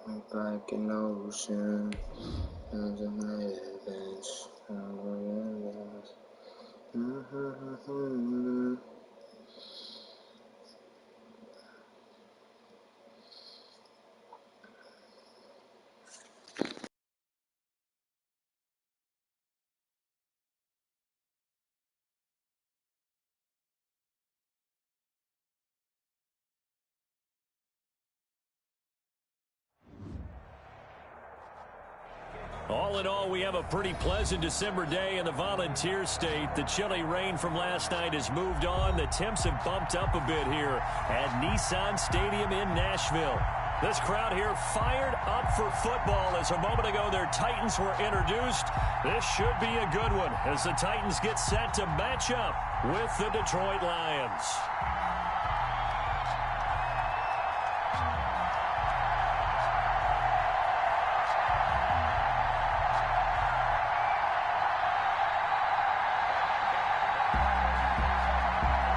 Back in the ocean, under my bench. All in all, we have a pretty pleasant December day in the Volunteer State. The chilly rain from last night has moved on. The temps have bumped up a bit here at Nissan Stadium in Nashville. This crowd here fired up for football as a moment ago their Titans were introduced. This should be a good one as the Titans get set to match up with the Detroit Lions.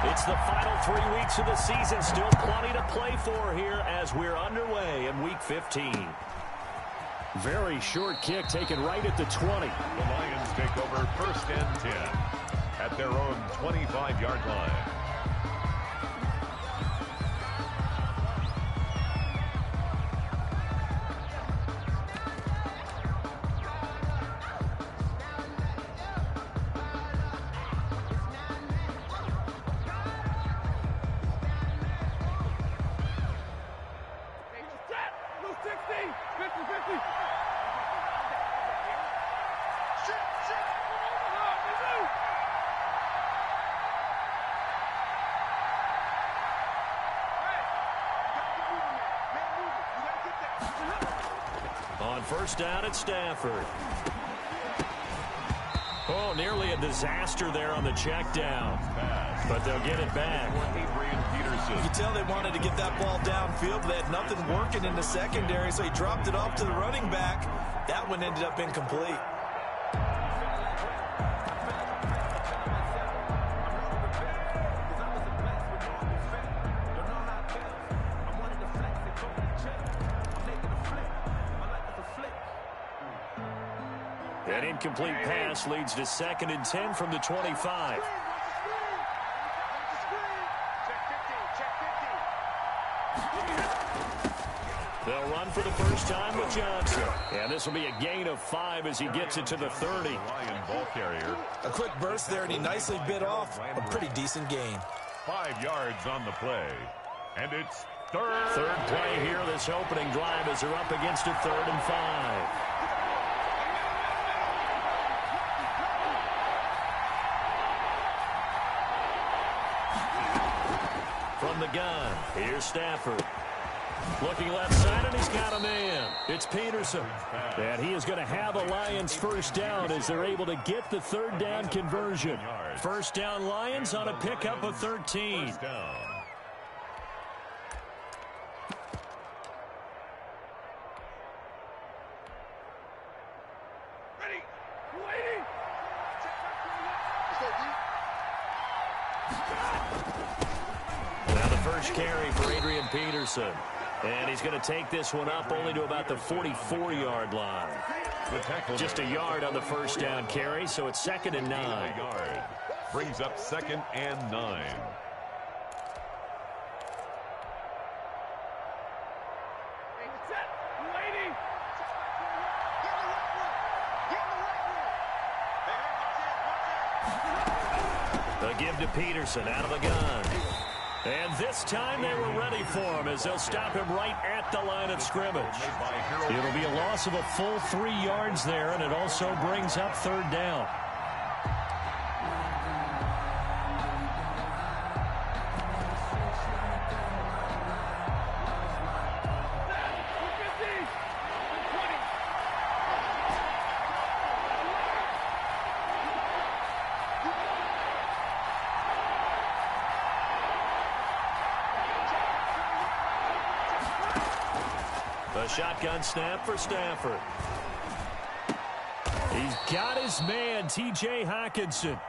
It's the final 3 weeks of the season. Still plenty to play for here as we're underway in Week 15. Very short kick taken right at the 20. The Lions take over 1st and 10 at their own 25-yard line. On 1st down at Stafford. Oh, nearly a disaster there on the check down. But they'll get it back. You can tell they wanted to get that ball downfield, but they had nothing working in the secondary, so he dropped it off to the running back. That one ended up incomplete. An incomplete pass leads to 2nd and 10 from the 25. They'll run for the first time with Johnson. And this will be a gain of 5 as he gets it to the 30. Lion ball carrier. A quick burst there, and he nicely bit off a pretty decent gain. 5 yards on the play. And it's third play here this opening drive as they're up against a 3rd and 5. From the gun, here's Stafford. Looking left side, and he's got a man. It's Peterson. And he is going to have a Lions first down as they're able to get the 3rd down conversion. First down Lions on a pickup of 13. Now the first carry for Adrian Peterson. And he's going to take this one up only to about the 44-yard line. Just a yard on the first down carry, so it's 2nd and 9. Brings up 2nd and 9. The give to Peterson out of the gun. And this time they were ready for him as they'll stop him right at the line of scrimmage. It'll be a loss of a full 3 yards there, and it also brings up 3rd down. A shotgun snap for Stafford. He's got his man, T.J. Hockenson.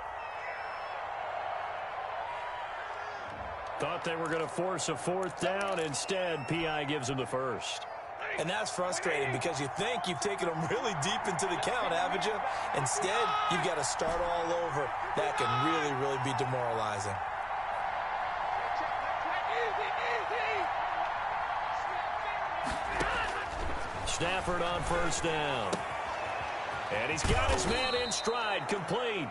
Thought they were going to force a 4th down. Instead, P.I. gives him the first. And that's frustrating because you think you've taken them really deep into the count, haven't you? Instead, you've got to start all over. That can really, really be demoralizing. Stafford on first down. And he's got his man in stride, complete.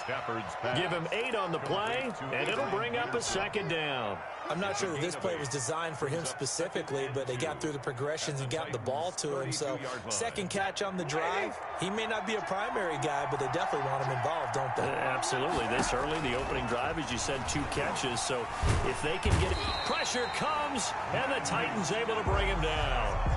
Stafford's pass. Give him 8 on the play, and it'll bring up a second down. I'm not sure that this play was designed for him specifically, but they got through the progressions and got the ball to him. So second catch on the drive. He may not be a primary guy, but they definitely want him involved, don't they? Absolutely. This early, the opening drive, as you said, 2 catches. So if they can get it, pressure comes, and the Titans able to bring him down.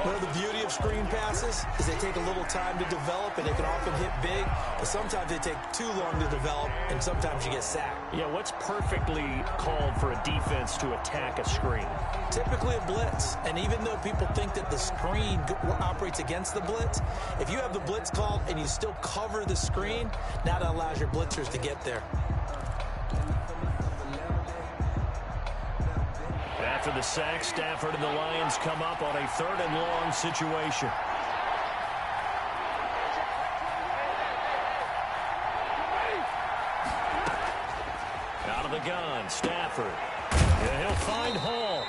Well, the beauty of screen passes is they take a little time to develop, and they can often hit big, but sometimes they take too long to develop, and sometimes you get sacked. Yeah, what's perfectly called for a defense to attack a screen? Typically a blitz, and even though people think that the screen operates against the blitz, if you have the blitz called and you still cover the screen, now that allows your blitzers to get there. After the sack, Stafford and the Lions come up on a 3rd and long situation. Out of the gun, Stafford. Yeah, he'll find Hall.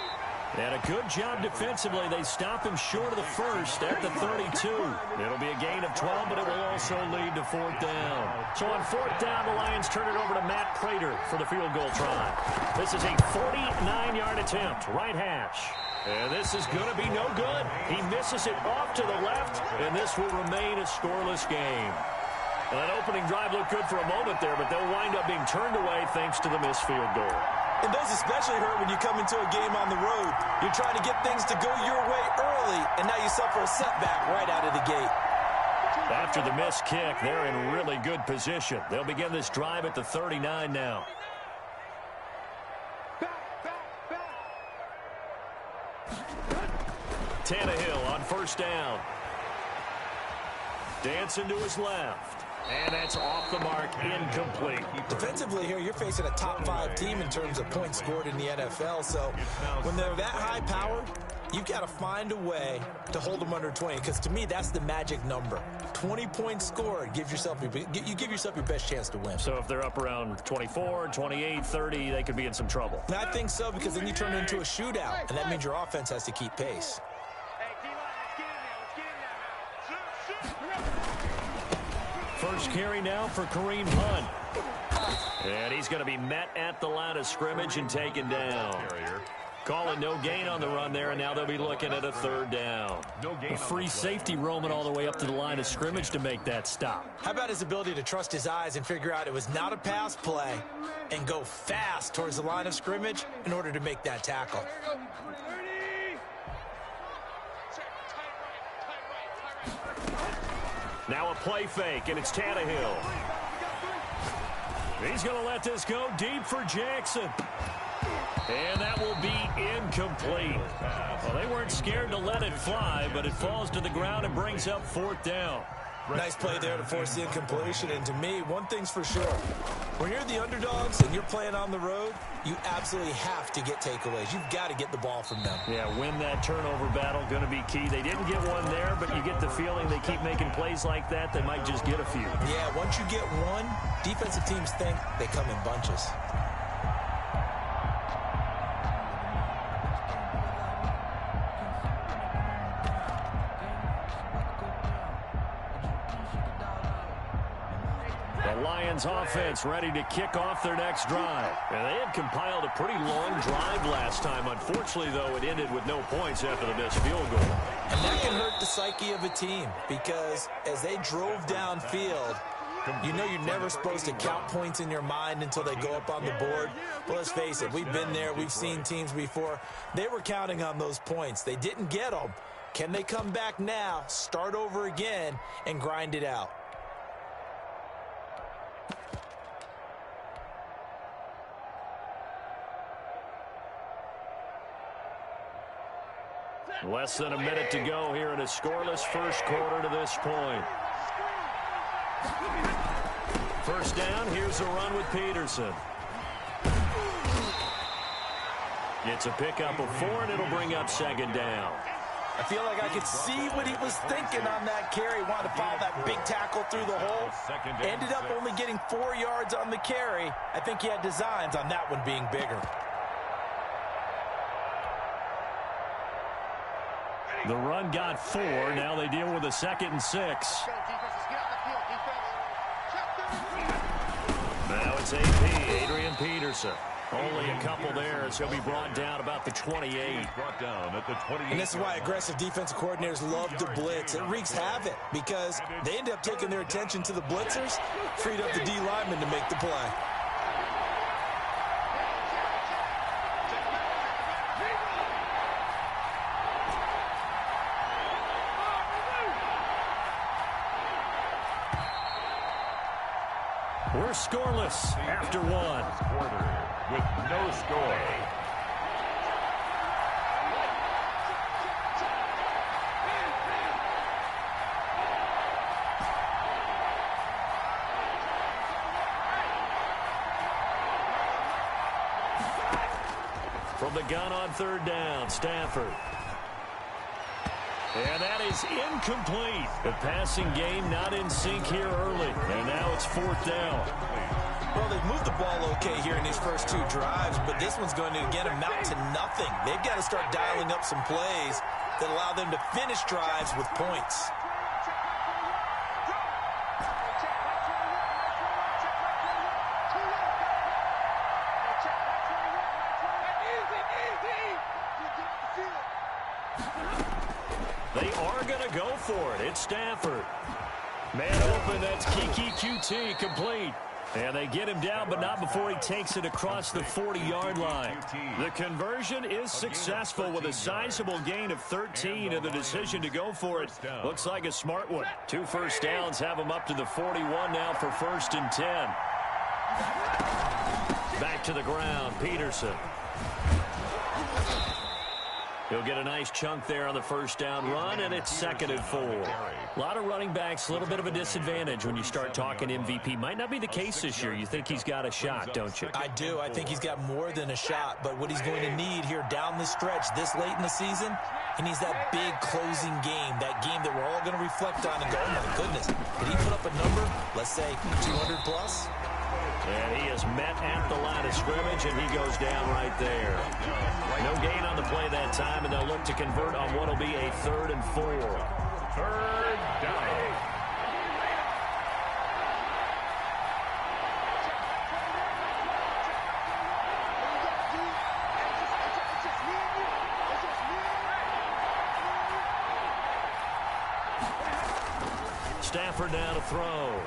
And a good job defensively. They stop him short of the first at the 32. It'll be a gain of 12, but it will also lead to 4th down. So on 4th down, the Lions turn it over to Matt Prater for the field goal try. This is a 49-yard attempt, right hash. And this is going to be no good. He misses it off to the left, and this will remain a scoreless game. Well, that opening drive looked good for a moment there, but they'll wind up being turned away thanks to the missed field goal. And those especially hurt when you come into a game on the road. You're trying to get things to go your way early, and now you suffer a setback right out of the gate. After the missed kick, they're in really good position. They'll begin this drive at the 39 now. Tannehill on first down. Dancing to his left. And that's off the mark, incomplete. Defensively here, you're facing a top 5 team in terms of points scored in the NFL. So when they're that high powered, you've got to find a way to hold them under 20. Because to me, that's the magic number. 20 points scored, you give yourself your best chance to win. So if they're up around 24, 28, 30, they could be in some trouble. And I think so, because then you turn it into a shootout. And that means your offense has to keep pace. First carry now for Kareem Hunt. And he's going to be met at the line of scrimmage and taken down. Call it no gain on the run there, and now they'll be looking at a 3rd down. A free safety roaming all the way up to the line of scrimmage to make that stop. How about his ability to trust his eyes and figure out it was not a pass play and go fast towards the line of scrimmage in order to make that tackle. Now a play fake, and it's Tannehill. He's going to let this go deep for Jackson. And that will be incomplete. Well, they weren't scared to let it fly, but it falls to the ground and brings up 4th down. Nice play there to force the incompletion. And to me, one thing's for sure. When you're the underdogs and you're playing on the road, you absolutely have to get takeaways. You've got to get the ball from them. Yeah, win that turnover battle, going to be key. They didn't get one there, but you get the feeling they keep making plays like that, they might just get a few. Yeah, once you get one, defensive teams think they come in bunches. Lions offense ready to kick off their next drive. And they had compiled a pretty long drive last time. Unfortunately, though, it ended with no points after the missed field goal. And that can hurt the psyche of a team, because as they drove downfield, you know you're never supposed to count points in your mind until they go up on the board. But let's face it, we've been there. We've seen teams before. They were counting on those points. They didn't get them. Can they come back now, start over again, and grind it out? Less than a minute to go here in a scoreless first quarter to this point. First down, here's a run with Peterson. It's a pickup of 4, and it'll bring up 2nd down. I feel like I could see what he was thinking on that carry. Wanted to follow that big tackle through the hole. Ended up only getting 4 yards on the carry. I think he had designs on that one being bigger. The run got 4. Now they deal with a 2nd and 6. Now it's AP, Adrian Peterson. Only a couple there, so he'll be brought down about the 28. Brought down at the 28. And this is why aggressive defensive coordinators love to blitz. It wreaks havoc because they end up taking their attention to the blitzers, freed up the D lineman to make the play. We're scoreless after 1. Quarter with no score. From the gun on 3rd down, Stafford. And that is incomplete. The passing game not in sync here early. And now it's 4th down. Well, they've moved the ball okay here in these first 2 drives, but this one's going to, again, amount to nothing. They've got to start dialing up some plays that allow them to finish drives with points. They are going to go for it. It's Stafford. Man open, that's Kiki QT, complete. And they get him down, but not before he takes it across the 40-yard line. The conversion is successful with a sizable gain of 13, and the decision to go for it looks like a smart one. 2 first downs have him up to the 41 now for 1st and 10. Back to the ground, Peterson. He'll get a nice chunk there on the 1st down run, and it's 2nd and 4. A lot of running backs, a little bit of a disadvantage when you start talking MVP. Might not be the case this year. You think he's got a shot, don't you? I do. I think he's got more than a shot, but what he's going to need here down the stretch this late in the season, he needs that big closing game, that game that we're all going to reflect on and go, oh, my goodness, did he put up a number, let's say, 200 plus? And he is met at the line of scrimmage, and he goes down right there. No gain on the play that time, and they'll look to convert on what will be a 3rd and 4. 3rd down. Stafford now to throw.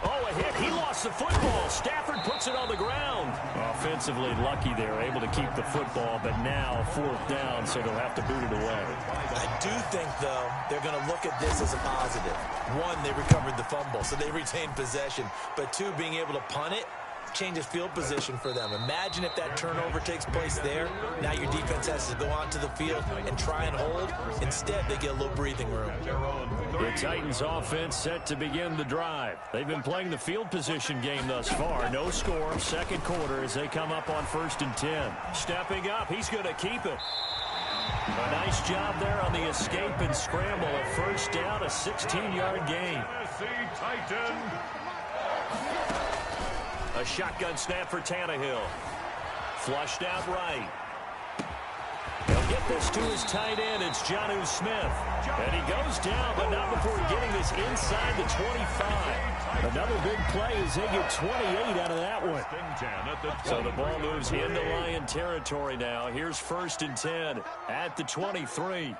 Oh, a hit. He lost the football. Stafford puts it on the ground. Offensively lucky they're able to keep the football, but now 4th down, so they'll have to boot it away. I do think, though, they're going to look at this as a positive. 1, they recovered the fumble, so they retained possession. But 2, being able to punt it changes field position for them. Imagine if that turnover takes place there. Now your defense has to go onto the field and try and hold. Instead, they get a little breathing room. The Titans offense set to begin the drive. They've been playing the field position game thus far. No score, 2nd quarter as they come up on 1st and 10. Stepping up, he's going to keep it. A nice job there on the escape and scramble. A 1st down, a 16-yard gain. Titan. A shotgun snap for Tannehill. Flushed out right. He'll get this to his tight end. It's Jonnu Smith. And he goes down, but not before getting this inside the 25. Another big play as they get 28 out of that one. So the ball moves into Lion territory now. Here's 1st and 10 at the 23.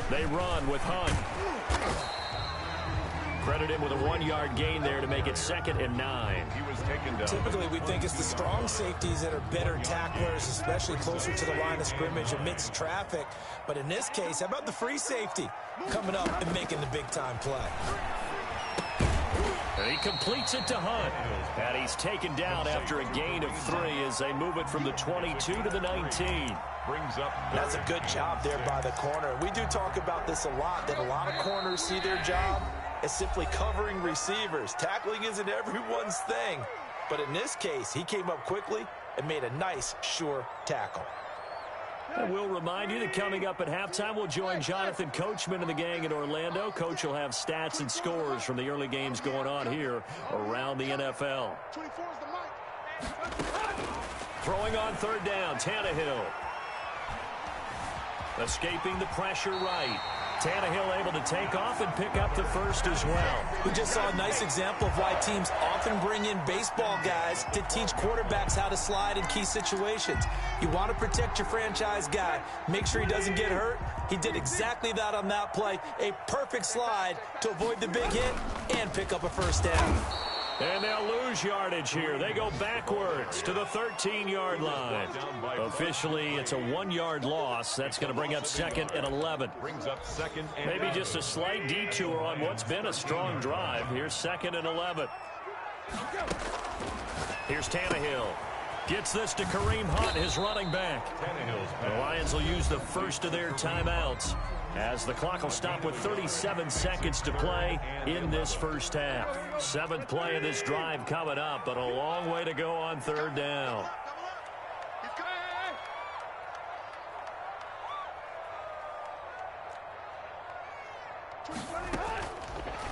They run with Hunt. Credit him with a 1-yard gain there to make it 2nd and 9. He was taken down. Typically, we think it's the strong safeties that are better tacklers, especially closer to the line of scrimmage amidst traffic. But in this case, how about the free safety coming up and making the big-time play? And he completes it to Hunt. And he's taken down after a gain of 3 as they move it from the 22 to the 19. Brings up. That's a good job there by the corner. We do talk about this a lot, that a lot of corners see their job as simply covering receivers. Tackling isn't everyone's thing. But in this case, he came up quickly and made a nice, sure tackle. And we'll remind you that coming up at halftime, we'll join Jonathan Coachman and the gang in Orlando. Coach will have stats and scores from the early games going on here around the NFL. Throwing on third down, Tannehill. Escaping the pressure right. Tannehill able to take off and pick up the first as well. We just saw a nice example of why teams often bring in baseball guys to teach quarterbacks how to slide in key situations. You want to protect your franchise guy. Make sure he doesn't get hurt. He did exactly that on that play. A perfect slide to avoid the big hit and pick up a first down. And they'll lose yardage here. They go backwards to the 13-yard line. Officially, it's a 1-yard loss. That's going to bring up 2nd and 11. Maybe just a slight detour on what's been a strong drive. Here's 2nd and 11. Here's Tannehill. Gets this to Kareem Hunt, his running back. The Lions will use the first of their timeouts as the clock will stop with 37 seconds to play in this first half. 7th play of this drive coming up, but a long way to go on third down.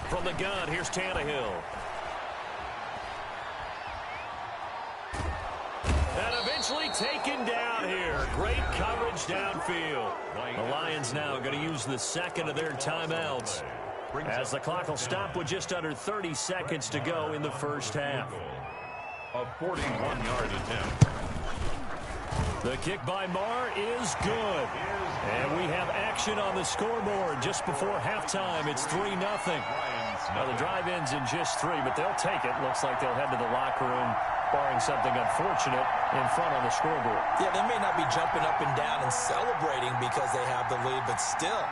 From the gun, here's Tannehill. And eventually taken down here. Great coverage downfield. The Lions now going to use the second of their timeouts as the clock will stop with just under 30 seconds to go in the first half. A 41-yard attempt. The kick by Marr is good. And we have action on the scoreboard just before halftime. It's 3-0. Now the drive ends in just 3, but they'll take it. Looks like they'll head to the locker room, barring something unfortunate, in front on the scoreboard. Yeah, they may not be jumping up and down and celebrating because they have the lead, but still,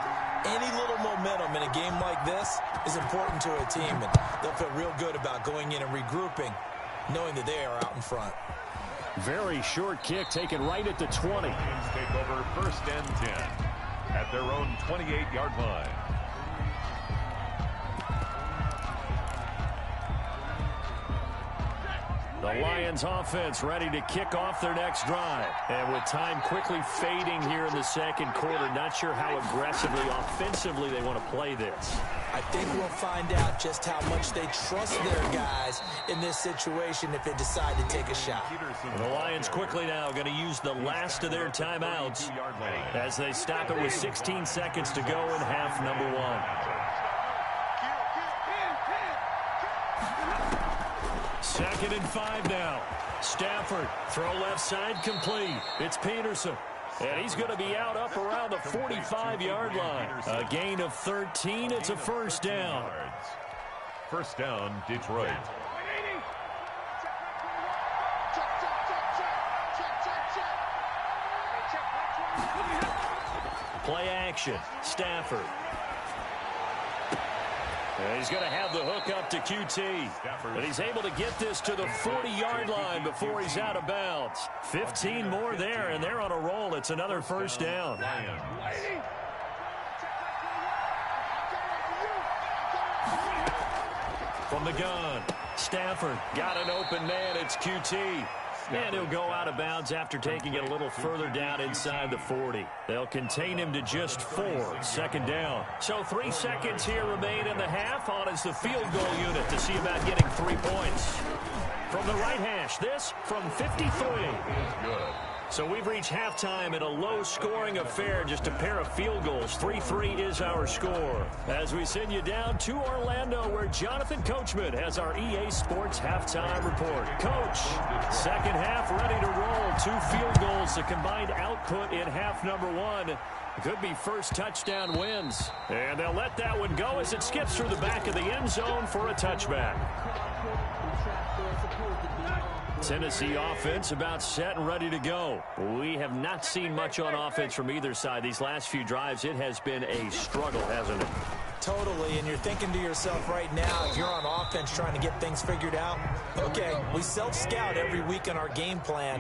any little momentum in a game like this is important to a team, and they'll feel real good about going in and regrouping, knowing that they are out in front. Very short kick taken right at the 20. Lions take over 1st and 10 at their own 28-yard line. The Lions offense ready to kick off their next drive. And with time quickly fading here in the second quarter, not sure how aggressively, offensively they want to play this. I think we'll find out just how much they trust their guys in this situation if they decide to take a shot. And the Lions quickly now going to use the last of their timeouts as they stop it with 16 seconds to go in half number 1. 2nd and 5 now. Stafford, throw left side complete. It's Peterson. And he's going to be out up around the 45-yard line. A gain of 13. It's a first down. First down, Detroit. Play action. Stafford. And he's going to have the hook up to QT. But he's able to get this to the 40-yard line before he's out of bounds. 15 more there, and they're on a roll. It's another first down. From the gun, Stafford got an open man. It's QT. And he'll go out of bounds after taking it a little further down inside the 40. They'll contain him to just 4. 2nd down. So 3 seconds here remain in the half. On is the field goal unit to see about getting 3 points. From the right hash, this from 53. Good. So we've reached halftime in a low-scoring affair, just a pair of field goals. 3-3 is our score. As we send you down to Orlando, where Jonathan Coachman has our EA Sports halftime report. Coach, second half ready to roll. 2 field goals, the combined output in half number 1. Could be first touchdown wins. And they'll let that one go as it skips through the back of the end zone for a touchback. Tennessee offense about set and ready to go. We have not seen much on offense from either side. These last few drives, it has been a struggle, hasn't it? Totally, and you're thinking to yourself right now, if you're on offense trying to get things figured out, okay, we self-scout every week in our game plan.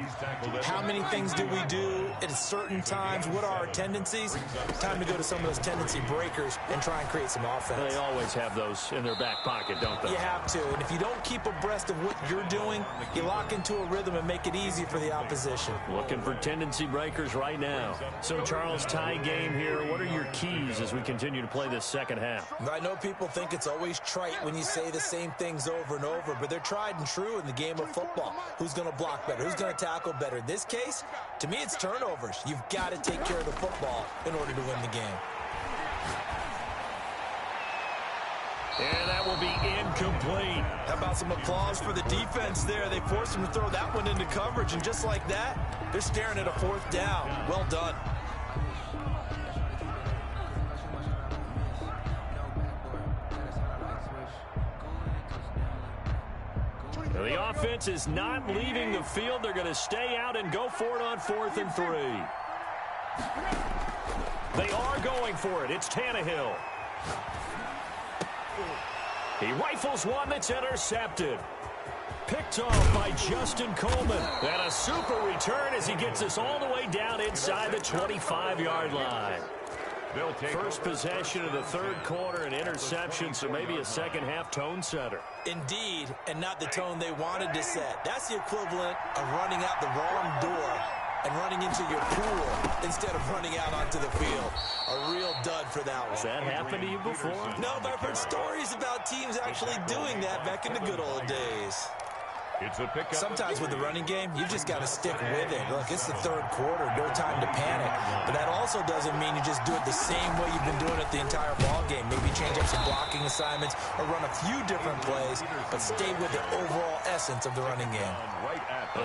How many things do we do at certain times, what are our tendencies? Time to go to some of those tendency breakers and try and create some offense. They always have those in their back pocket, don't they? You have to, and if you don't keep abreast of what you're doing, you lock into a rhythm and make it easy for the opposition. Looking for tendency breakers right now. So, Charles, tie game here. What are your keys as we continue to play this second half? I know people think it's always trite when you say the same things over and over, but they're tried and true in the game of football. Who's going to block better? Who's going to tackle better? In this case, to me, it's turnovers. You've got to take care of the football in order to win the game. And that will be incomplete. How about some applause for the defense there? They forced him to throw that one into coverage, and just like that, they're staring at a fourth down. Well done. The offense is not leaving the field. They're going to stay out and go for it on 4th and 3. They are going for it. It's Tannehill. He rifles one that's intercepted. Picked off by Justin Coleman. And a super return as he gets us all the way down inside the 25-yard line. First possession of the third quarter, an interception, so maybe a second-half tone setter. Indeed, and not the tone they wanted to set. That's the equivalent of running out the wrong door and running into your pool instead of running out onto the field. A real dud for that one. Has that happened to you before? No, but I've heard stories about teams actually doing that back in the good old days. Sometimes with the running game, you just got to stick with it. Look, it's the third quarter, no time to panic. But that also doesn't mean you just do it the same way you've been doing it the entire ball game. Maybe change up some blocking assignments or run a few different plays, but stay with the overall essence of the running game.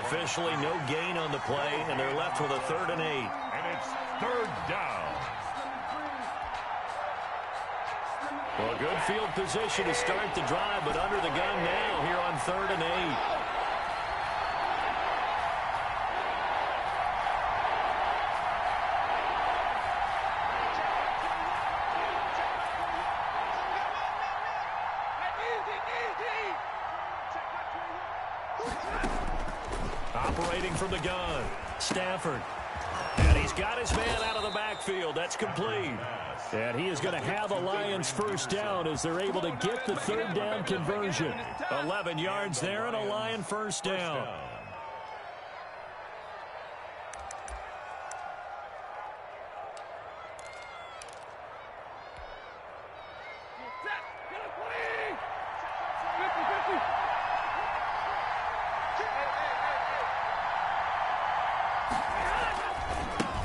Officially no gain on the play, and they're left with a 3rd and 8. And it's 3rd down. Well, good field position to start the drive, but under the gun now here on 3rd and 8. Operating from the gun, Stafford. And he's got his man out of the backfield. That's complete. And he is going to have a Lions first down as they're able to get the 3rd down conversion. 11 yards there and a Lion first down.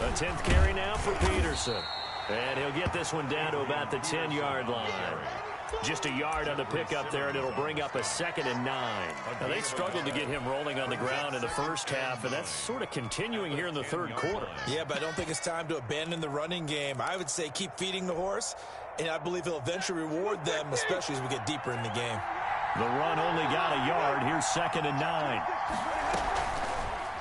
A 10th carry now for Peterson. And he'll get this one down to about the 10-yard line. Just a yard on the pickup there, and it'll bring up a 2nd and 9. Now, they struggled to get him rolling on the ground in the first half, and that's sort of continuing here in the third quarter. Yeah, but I don't think it's time to abandon the running game. I would say keep feeding the horse, and I believe he'll eventually reward them, especially as we get deeper in the game. The run only got a yard. Here's 2nd and 9.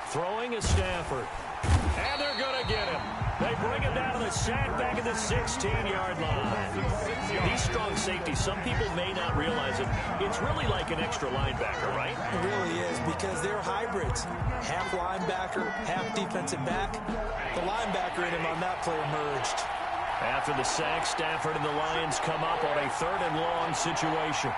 Throwing is Stafford. And they're going to get him. They bring him down to the sack back at the 16-yard line. These strong safeties, some people may not realize it. It's really like an extra linebacker, right? It really is, because they're hybrids. Half linebacker, half defensive back. The linebacker in him on that play emerged. After the sack, Stafford and the Lions come up on a 3rd and long situation.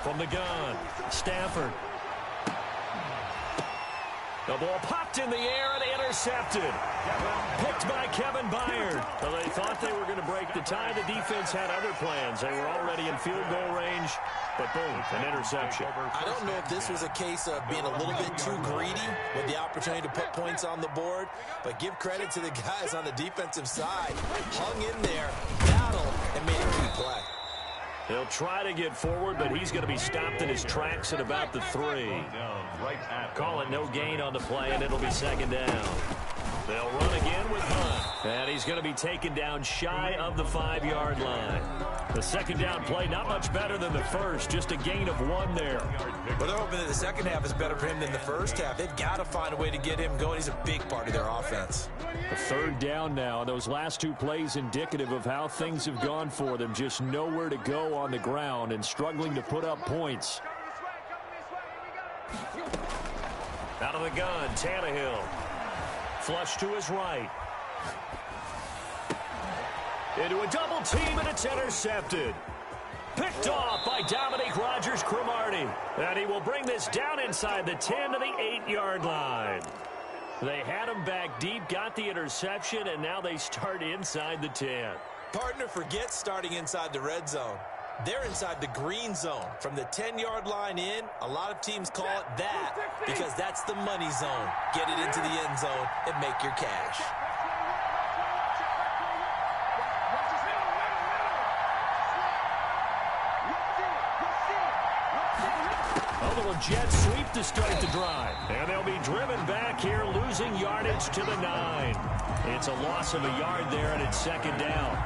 From the gun, Stafford. The ball popped in the air and intercepted. Picked by Kevin Byard. Well, they thought they were going to break the tie. The defense had other plans. They were already in field goal range, but boom, an interception. I don't know if this was a case of being a little bit too greedy with the opportunity to put points on the board, but give credit to the guys on the defensive side. Hung in there, battled, and made a key play. They'll try to get forward, but he's going to be stopped in his tracks at about the 3. Call it no gain on the play, and it'll be 2nd down. They'll run again with Hunt. And he's going to be taken down shy of the 5-yard line. The second down play, not much better than the first, just a gain of 1 there. Well, they're hoping that the second half is better for him than the first half. They've got to find a way to get him going. He's a big part of their offense. A third down now. Those last 2 plays indicative of how things have gone for them. Just nowhere to go on the ground and struggling to put up points. Out of the gun, Tannehill. Flush to his right. Into a double team, and it's intercepted. Picked off by Dominique Rodgers-Cromartie. And he will bring this down inside the 10 to the 8-yard line. They had him back deep, got the interception, and now they start inside the 10. Partner, forget starting inside the red zone. They're inside the green zone. From the 10-yard line in, a lot of teams call it that because that's the money zone. Get it into the end zone and make your cash. A little jet sweep to start the drive. And they'll be driven back here, losing yardage to the 9. It's a loss of a yard there, and it's second down.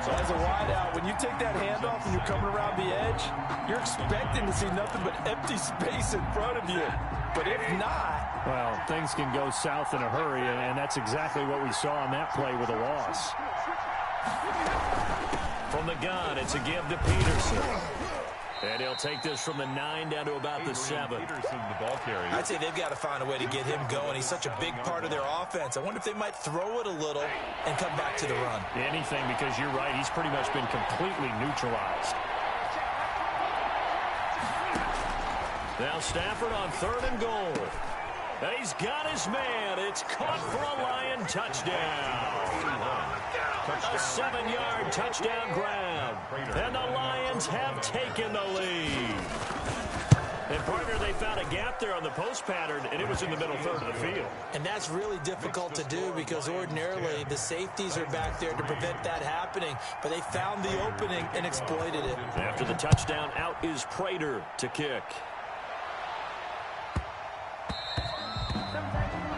As a wideout, when you take that handoff and you're coming around the edge, you're expecting to see nothing but empty space in front of you. But if not... Well, things can go south in a hurry, and that's exactly what we saw on that play with a loss. From the gun, it's a give to Peterson. And he'll take this from the 9 down to about the 7. Peterson, the ball carrier. I'd say they've got to find a way to get him going. He's such a big part of their offense. I wonder if they might throw it a little and come back to the run. Anything, because you're right. He's pretty much been completely neutralized. Now Stafford on 3rd and goal. And he's got his man. It's caught for a Lion touchdown. A 7-yard touchdown grab. And the Lions have taken the lead. And, partner, they found a gap there on the post pattern, and it was in the middle third of the field. And that's really difficult to do because ordinarily the safeties are back there to prevent that happening. But they found the opening and exploited it. After the touchdown, out is Prater to kick.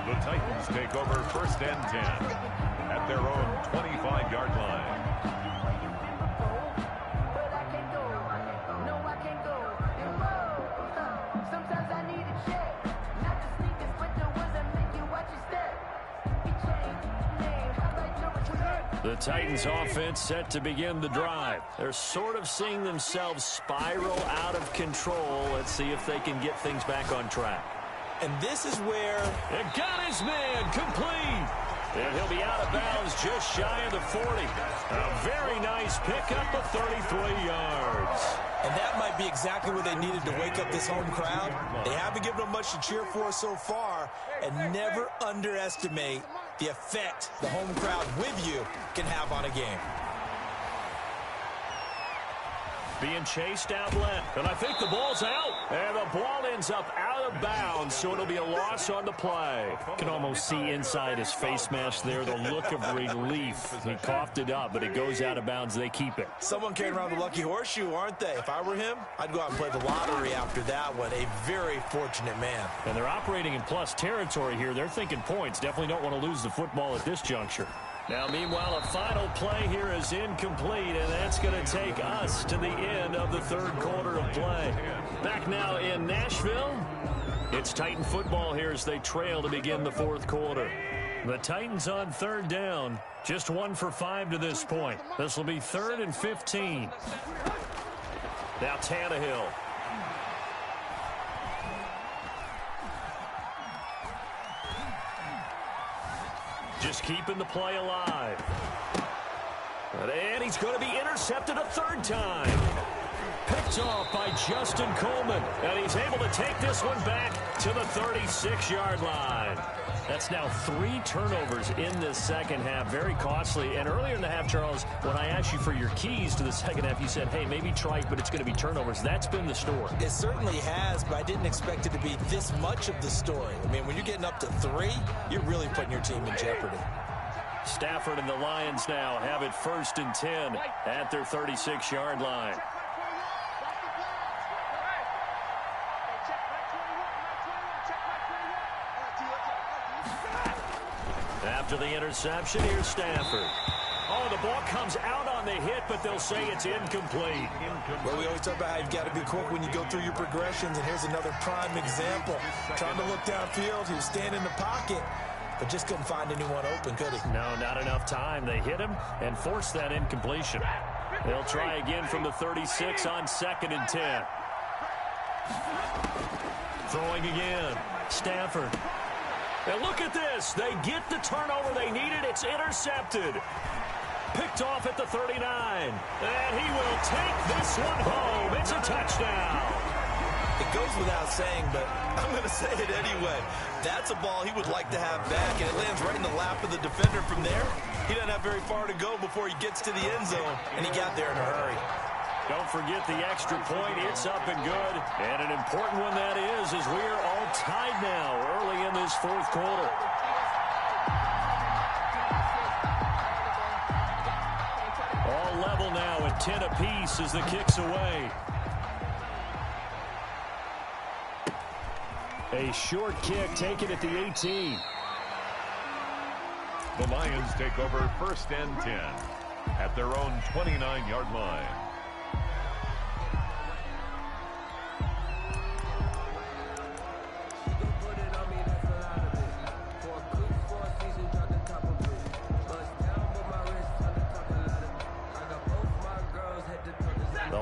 The Titans take over 1st and 10 at their own 25-yard line. The Titans offense set to begin the drive. They're sort of seeing themselves spiral out of control. Let's see if they can get things back on track. And this is where... It got his man complete. And he'll be out of bounds just shy of the 40. A very nice pickup of 33 yards. And that might be exactly what they needed to wake up this home crowd. They haven't given them much to cheer for so far. And never underestimate the effect the home crowd with you can have on a game. Being chased out left. And I think the ball's out. And the ball ends up out of bounds, so it'll be a loss on the play. You can almost see inside his face mask there the look of relief. He coughed it up, but it goes out of bounds. They keep it. Someone carrying around the lucky horseshoe, aren't they? If I were him, I'd go out and play the lottery after that one. A very fortunate man. And they're operating in plus territory here. They're thinking points. Definitely don't want to lose the football at this juncture. Now, meanwhile, a final play here is incomplete, and that's going to take us to the end of the third quarter of play. Back now in Nashville, it's Titan football here as they trail to begin the fourth quarter. The Titans on 3rd down, just 1 for 5 to this point. This will be 3rd and 15. Now Tannehill. Just keeping the play alive. And he's going to be intercepted a 3rd time. Picked off by Justin Coleman. And he's able to take this one back to the 36-yard line. That's now 3 turnovers in this second half. Very costly. And earlier in the half, Charles, when I asked you for your keys to the second half, you said, hey, maybe try it, but it's going to be turnovers. That's been the story. It certainly has, but I didn't expect it to be this much of the story. I mean, when you're getting up to 3, you're really putting your team in jeopardy. Stafford and the Lions now have it 1st and 10 at their 36-yard line. After the interception, here's Stafford. Oh, the ball comes out on the hit, but they'll say it's incomplete. Well, we always talk about how you've got to be quick when you go through your progressions, and here's another prime example. Trying to look downfield, he was standing in the pocket, but just couldn't find anyone open, could he? No, not enough time. They hit him and forced that incompletion. They'll try again from the 36 on 2nd and 10. Throwing again. Stafford. And look at this. They get the turnover they needed. It's intercepted. Picked off at the 39. And he will take this one home. It's a touchdown. It goes without saying, but I'm going to say it anyway. That's a ball he would like to have back, and it lands right in the lap of the defender from there. He doesn't have very far to go before he gets to the end zone, and he got there in a hurry. Don't forget the extra point. It's up and good. And an important one that is, as we are all tied now early in this 4th quarter. All level now at 10 apiece as the kick's away. A short kick taken at the 18. The Lions take over 1st and 10 at their own 29-yard line.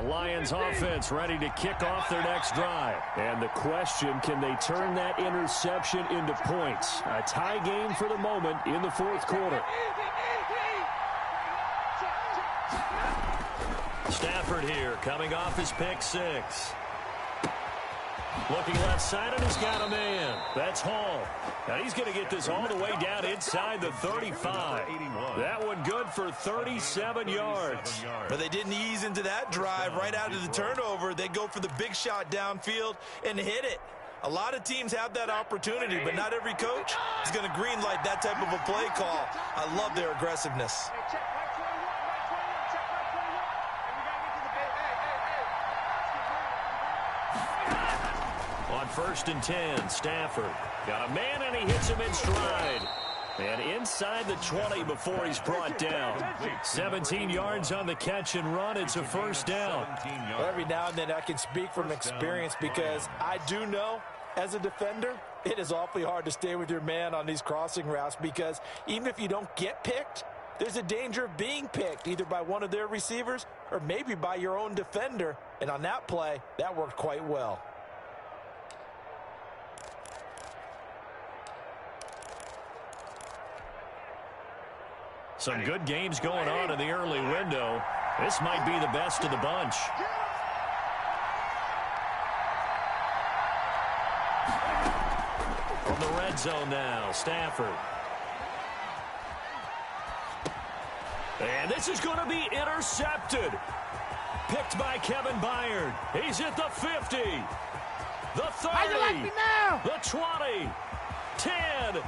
Lions offense ready to kick off their next drive. And the question, can they turn that interception into points? A tie game for the moment in the 4th quarter. Stafford here coming off his pick 6. Looking left side, and he's got a man. That's Hall. Now he's going to get this all the way down inside the 35. That one good for 37 yards. But they didn't ease into that drive right out of the turnover. They go for the big shot downfield and hit it. A lot of teams have that opportunity, but not every coach is going to greenlight that type of a play call. I love their aggressiveness. On 1st and 10, Stafford got a man, and he hits him in stride. And inside the 20 before he's brought down. 17 yards on the catch and run. It's a 1st down. Well, every now and then I can speak from experience, because I do know as a defender it is awfully hard to stay with your man on these crossing routes, because even if you don't get picked, there's a danger of being picked either by one of their receivers or maybe by your own defender. And on that play, that worked quite well. Some good games going on in the early window. This might be the best of the bunch. From the red zone now, Stafford. And this is going to be intercepted. Picked by Kevin Byard. He's at the 50. The 30. How you like me now? The 20. 10.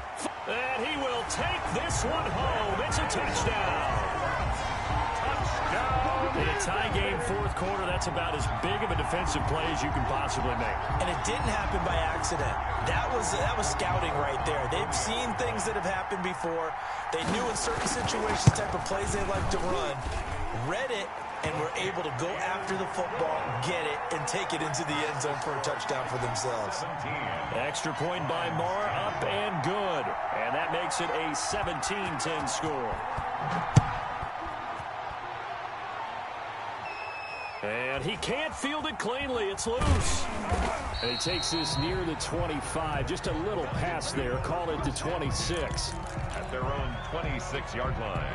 And he will take this one home. It's a touchdown. Touchdown. In a tie game 4th quarter, that's about as big of a defensive play as you can possibly make. And it didn't happen by accident. That was scouting right there. They've seen things that have happened before. They knew in certain situations type of plays they like to run, read it, and were able to go after the football, get it, and take it into the end zone for a touchdown for themselves. Extra point by Marr, up and good. And that makes it a 17-10 score. And he can't field it cleanly. It's loose. And he takes this near the 25. Just a little pass there. Call it the 26. At their own 26-yard line.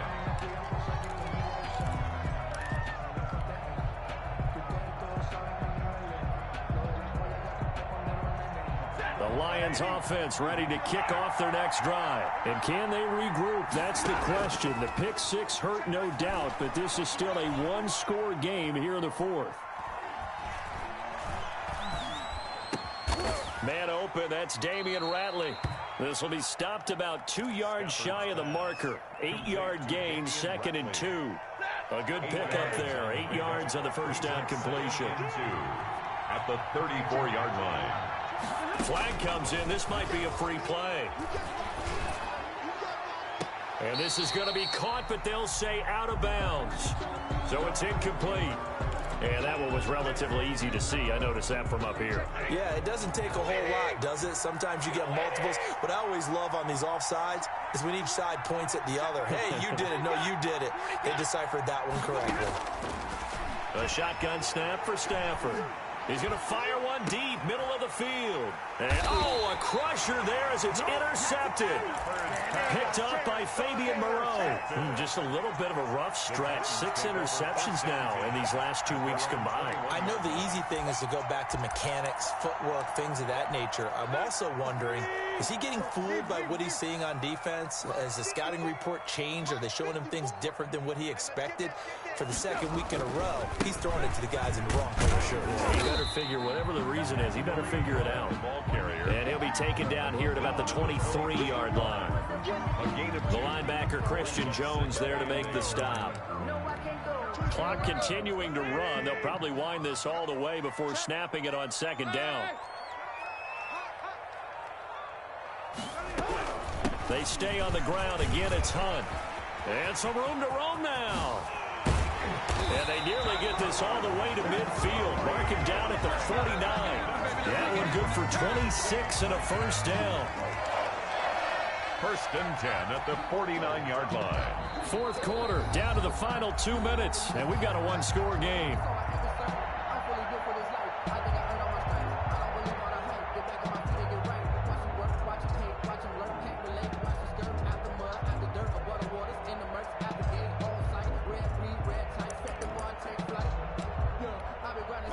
The Lions offense ready to kick off their next drive. And can they regroup? That's the question. The pick 6 hurt, no doubt, but this is still a one-score game here in the 4th. Man open, that's Damian Ratley. This will be stopped about 2 yards shy of the marker. 8-yard gain, 2nd and 2. A good pickup there. 8 yards on the first down completion. At the 34-yard line. Flag comes in. This might be a free play. And this is going to be caught, but they'll say out of bounds. So it's incomplete. And that one was relatively easy to see. I noticed that from up here. Yeah, it doesn't take a whole lot, does it? Sometimes you get multiples. What I always love on these offsides is when each side points at the other. Hey, you did it. No, you did it. They deciphered that one correctly. A shotgun snap for Stafford. He's going to fire one deep, middle of the field. And, a crusher there as it's intercepted. Picked up by Fabian Moreau. Just a little bit of a rough stretch. 6 interceptions now in these last 2 weeks combined. I know the easy thing is to go back to mechanics, footwork, things of that nature. I'm also wondering, is he getting fooled by what he's seeing on defense? Has the scouting report changed? Are they showing him things different than what he expected? For the second week in a row, he's throwing it to the guys in the wrong color shirt. He better figure, whatever the reason is, he better figure it out. And he'll be taken down here at about the 23-yard line. The linebacker, Christian Jones, there to make the stop. Clock continuing to run. They'll probably wind this all the way before snapping it on second down. They stay on the ground. Again, it's Hunt. And some room to roam now. And they nearly get this all the way to midfield. Mark him down at the 49. That one good for 26 and a first down. First and 10 at the 49-yard line. Fourth quarter, down to the final 2 minutes, and we've got a one-score game.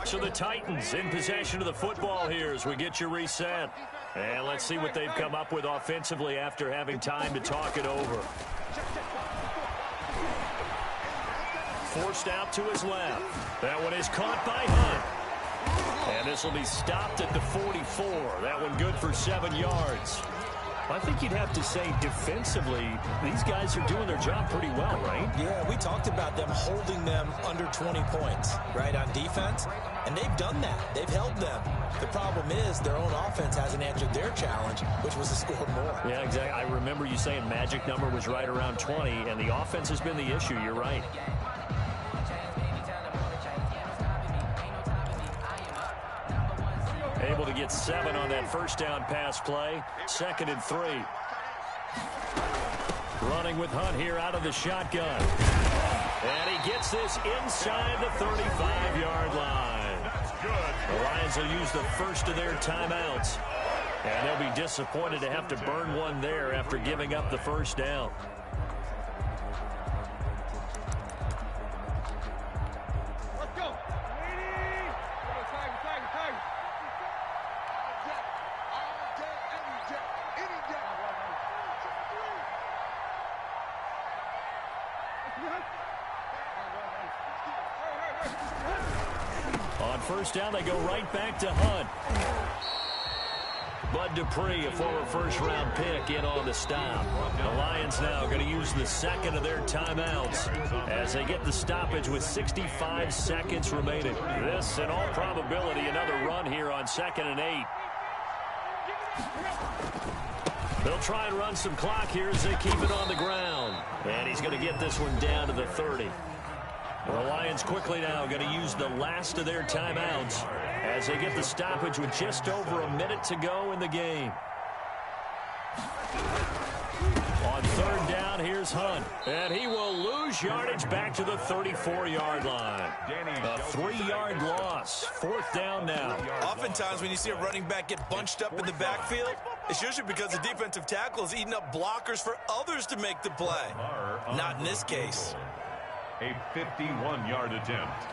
So the Titans in possession of the football here as we get you reset. And let's see what they've come up with offensively after having time to talk it over. Forced out to his left. That one is caught by Hunt. And this will be stopped at the 44. That one good for 7 yards. I think you'd have to say defensively, these guys are doing their job pretty well, right? Yeah, we talked about them holding them under 20 points, right, on defense. And they've done that. They've held them. The problem is their own offense hasn't answered their challenge, which was to score more. Yeah, exactly. I remember you saying magic number was right around 20, and the offense has been the issue. You're right. Able to get 7 on that first down pass play. 2nd and 3. Running with Hunt here out of the shotgun. And he gets this inside the 35-yard line. The Lions will use the first of their timeouts. And they'll be disappointed to have to burn one there after giving up the first down. On first down, they go right back to Hunt. Bud Dupree, a former first-round pick, in on the stop. The Lions now going to use the second of their timeouts as they get the stoppage with 65 seconds remaining. This, in all probability, another run here on 2nd and 8. They'll try and run some clock here as they keep it on the ground. And he's going to get this one down to the 30. The Lions quickly now going to use the last of their timeouts as they get the stoppage with just over a minute to go in the game. On third down, here's Hunt. And he will lose yardage back to the 34-yard line. A 3-yard loss. 4th down now. Oftentimes when you see a running back get bunched up in the backfield, it's usually because the defensive tackle is eating up blockers for others to make the play. Not in this case. A 51-yard attempt.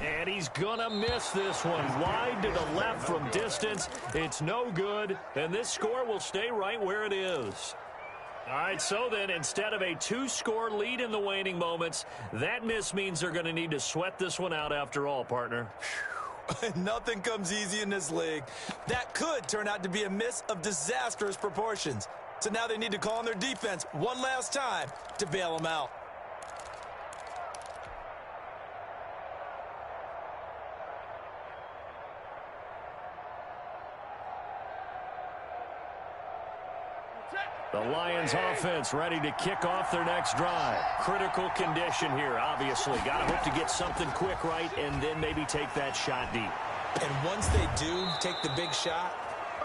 And he's gonna miss this one. Wide to the left from distance. It's no good, and this score will stay right where it is. All right, so then instead of a 2-score lead in the waning moments, that miss means they're going to need to sweat this one out after all, partner. Nothing comes easy in this league. That could turn out to be a miss of disastrous proportions. So now they need to call on their defense one last time to bail them out. The Lions offense ready to kick off their next drive. Critical condition here, obviously. Got to hope to get something quick right and then maybe take that shot deep. And once they do take the big shot,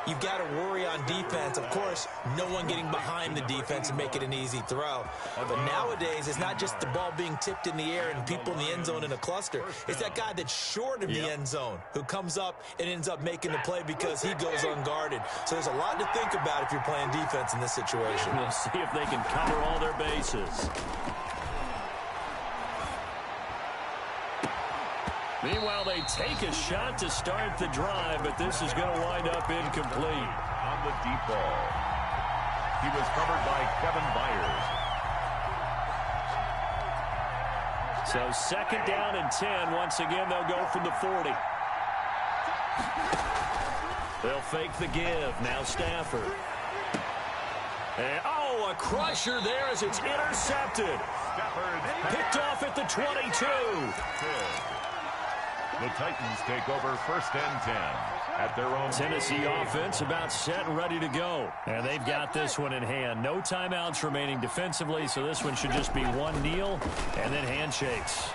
you've got to worry on defense. Of course, no one getting behind the defense and make it an easy throw. But nowadays, it's not just the ball being tipped in the air and people in the end zone in a cluster. It's that guy that's short of the end zone who comes up and ends up making the play because he goes unguarded. So there's a lot to think about if you're playing defense in this situation. We'll see if they can cover all their bases. Meanwhile, they take a shot to start the drive, but this is going to wind up incomplete. On the deep ball. He was covered by Kevin Byers. So second down and 10. Once again, they'll go from the 40. They'll fake the give. Now Stafford. And, a crusher there as it's intercepted. Stafford Picked off at the 22. The Titans take over first and 10 at their own. Tennessee offense about set and ready to go. And they've got this one in hand. No timeouts remaining defensively, so this one should just be one kneel and then handshakes.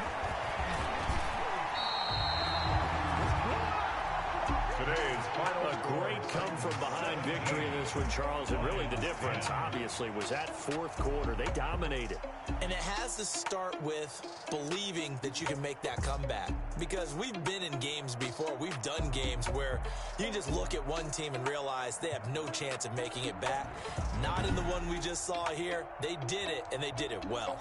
Today's final. A great come-from-behind victory in this one, Charles. And really the difference, obviously, was that fourth quarter. They dominated. And it has to start with believing that you can make that comeback. Because we've been in games before. We've done games where you can just look at one team and realize they have no chance of making it back. Not in the one we just saw here. They did it, and they did it well.